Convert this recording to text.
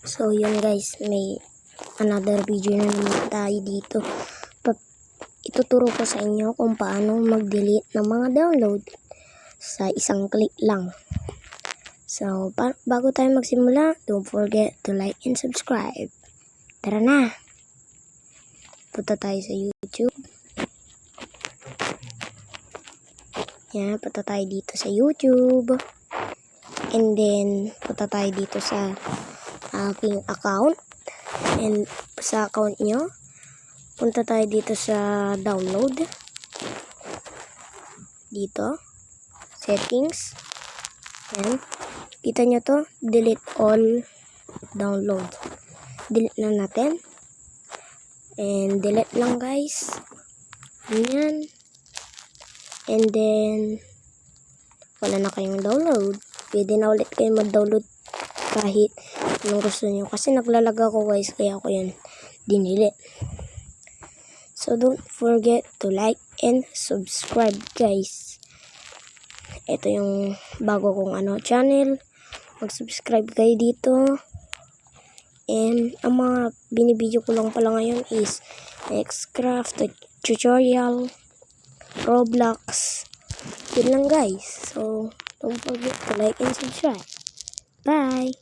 So yun guys, may another video na naman tayo dito. Ituturo ko sa inyo kung paano mag-delete ng mga download sa isang click lang. So bago tayo magsimula, don't forget to like and subscribe. Tara na! Punta tayo sa YouTube. Yan, punta tayo dito sa YouTube. And then, punta tayo dito sa aking account. And sa account nyo, punta tayo dito sa download. Dito. Settings. Yan. Kita nyo to. Delete all download. Delete na natin. And delete lang guys. Yan. And then, wala na kayong download. Pwede na ulit kayo mag-download kahit anong gusto nyo. Kasi naglalag ako guys, kaya ako yan dinili. So don't forget to like and subscribe guys. Ito yung bago kong channel. Mag-subscribe kayo dito. And ang mga binibideo ko lang pala ngayon is Xcraft, tutorial, Roblox. Yun lang guys. So don't forget to like and subscribe. Bye!